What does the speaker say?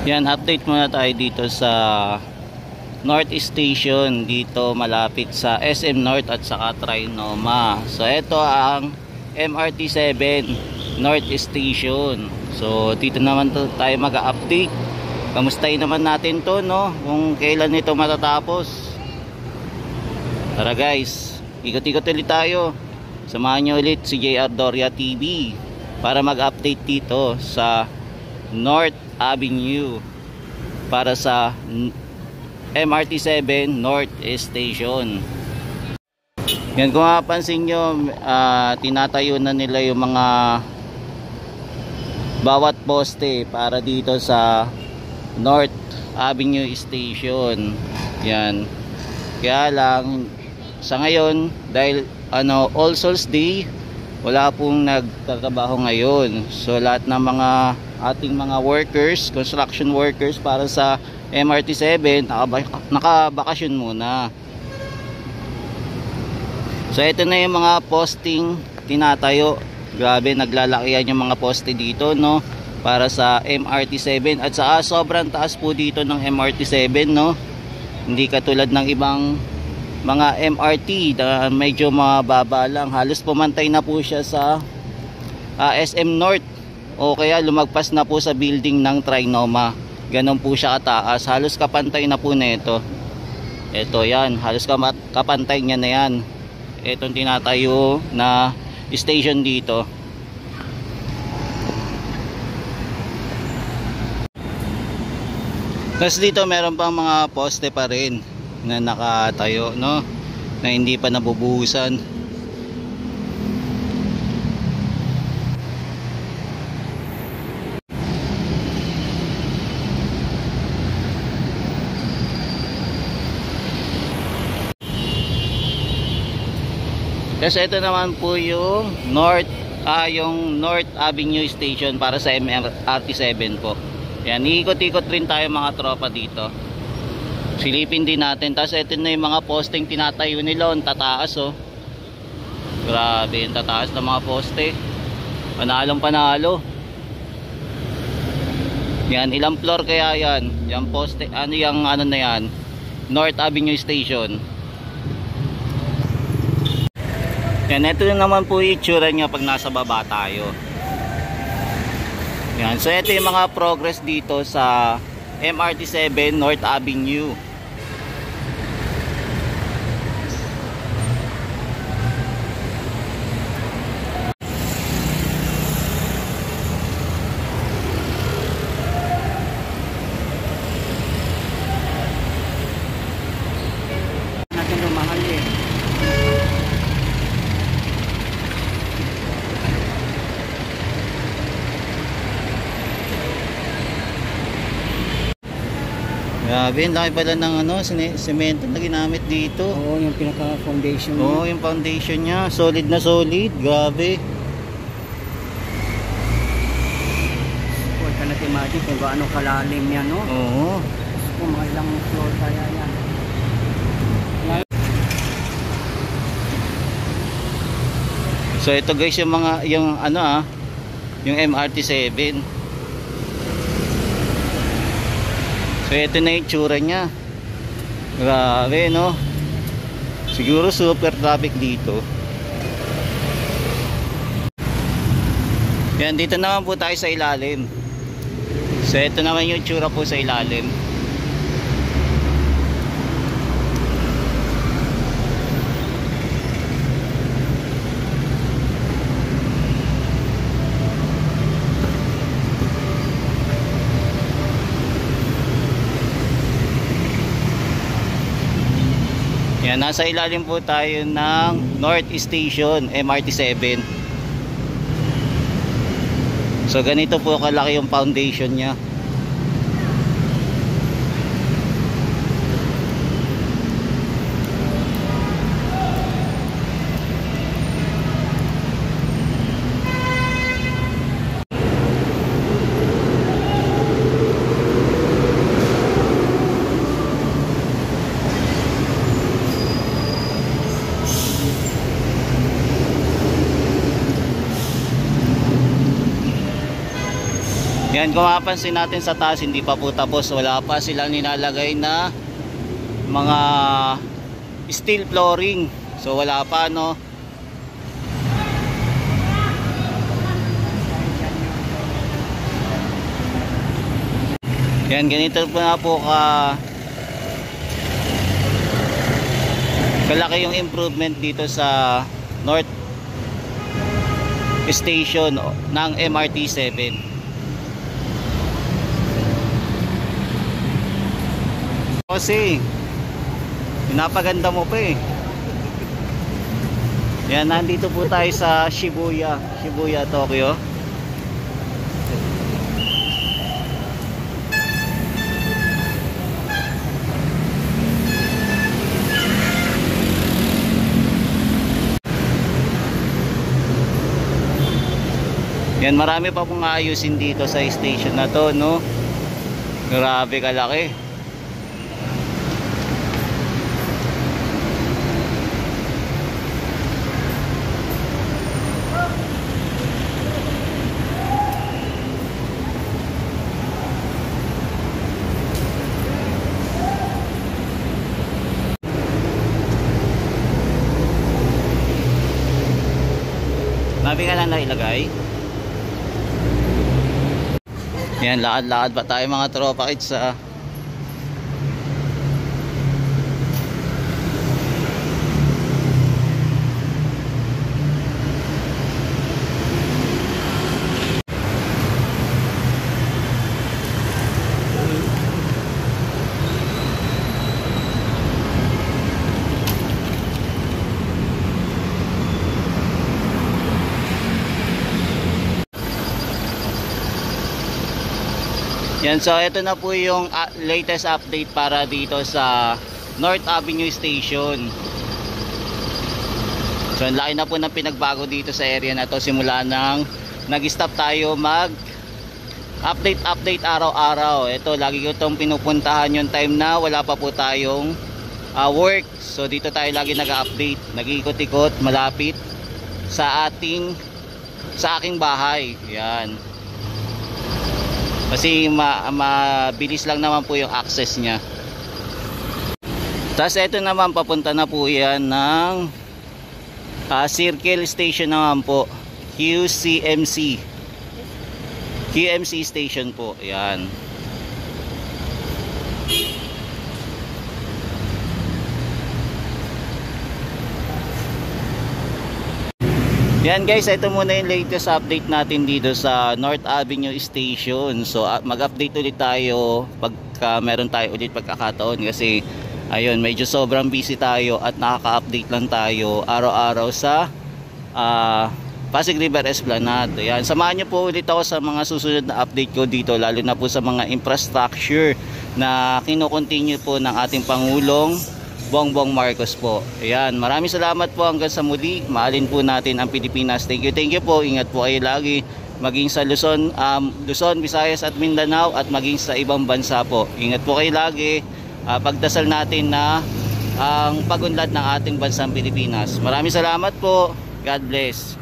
Yan, update muna tayo dito sa North Station, dito malapit sa SM North at saka Trinoma. So ito ang MRT7 North Station. So dito naman tayo mag-update. Kamustahin naman natin to, no, kung kailan ito matatapos. Tara guys, ikot-ikot ulit tayo. Samahan nyo ulit si JR Doria TV para mag-update dito sa North Avenue para sa MRT7 North Station. Yan, kung mapapansin nyo, tinatayo na nila yung mga bawat poste para dito sa North Avenue Station. Yan, kaya lang sa ngayon, dahil All Souls Day, wala pong nagtatrabaho ngayon. So lahat ng mga ating mga workers, construction workers para sa MRT7 nakabakasyon muna. So ito na yung mga posting tinatayo. Grabe, naglalakihan yung mga poste dito, no, para sa MRT7. At saka sobrang taas po dito ng MRT7, no. Hindi katulad ng ibang mga MRT na medyo mababa lang. Halos pumantay na po siya sa SM North, o kaya lumagpas na po sa building ng Trinoma. Ganon po siya kataas. Halos kapantay na po na ito. Ito yan, halos kapantay niya na yan. Itong tinatayo na station dito. Tapos dito meron pang mga poste pa rin na nakatayo, no, na hindi pa nabubuhusan. Kasi ito naman po yung North Avenue Station para sa MRT7 po. Yan, iikot-ikot rin tayo mga tropa dito. Silipin din natin. Tapos ito na yung mga posting tinatayo nila. Ang tataas, oh. Grabe, yung tataas ng mga poste. Panalong panalo. Yan, ilang floor kaya yan? Yung poste, ano na yan? North Avenue Station. Yan, ito naman po yung itsura niya pag nasa baba tayo. Yan, so ito yung mga progress dito sa MRT7 North Avenue. Natin lumahal eh. Grabe, laki pala ng semento na ginamit dito. Oo, yung pinaka-foundation niya. Oo, yung foundation niya, solid na solid. Grabe. Huwag ka natin imagine kung gaano kalalim yan, no? Oo. Kung mga ilang floor kaya yan. So ito guys yung mga, yung MRT7. So ito na yung tsura nya. Grabe, no? Siguro super traffic dito. Yan, dito naman po tayo sa ilalim. So ito naman yung tsura po sa ilalim. Yan, nasa ilalim po tayo ng North Station MRT7. So ganito po kalaki yung foundation niya. Yan, kung mapapansin natin sa taas, hindi pa po tapos. Wala pa silang nilalagay na mga steel flooring. So wala pa, no. Yan, ganito po na po kalaki yung improvement dito sa North Station ng MRT7. Kasi pinapaganda mo pa eh. Yan, nandito po tayo sa Shibuya, Tokyo. Yan, marami pa pong aayusin dito sa station na to, no. Grabe kalaki. Marami ka lang nailagay. Yan, lakad-lakad pa tayo mga tropa kids sa yan. So ito na po yung latest update para dito sa North Avenue Station. So ang laki na po ng pinagbago dito sa area na to simula nang nag-stop tayo mag update araw-araw. Ito, lagi ko itong pinupuntahan yung time na wala pa po tayong work. So dito tayo lagi nag-update, nag-ikot-ikot malapit sa aking bahay. Yan. Kasi mabilis lang naman po yung access niya. Tapos ito naman, papunta na po yan ng Circle Station naman po. QMC Station po. Yan. Yan guys, ito muna yung latest update natin dito sa North Avenue Station. So mag-update ulit tayo pagka meron tayo ulit pagkakataon, kasi ayun, medyo sobrang busy tayo at nakaka-update lang tayo araw-araw sa Pasig River Esplanade. Yan, samahan niyo po ulit ako sa mga susunod na update ko dito, lalo na po sa mga infrastructure na kino-continue po ng ating Pangulong Bongbong Marcos po. Ayan, maraming salamat po, hanggang sa muli. Mahalin po natin ang Pilipinas. Thank you po. Ingat po kayo lagi, maging sa Luzon, Visayas at Mindanao, at maging sa ibang bansa po. Ingat po kayo lagi. Pagdasal natin na ang pag-unlad ng ating bansang Pilipinas. Maraming salamat po. God bless.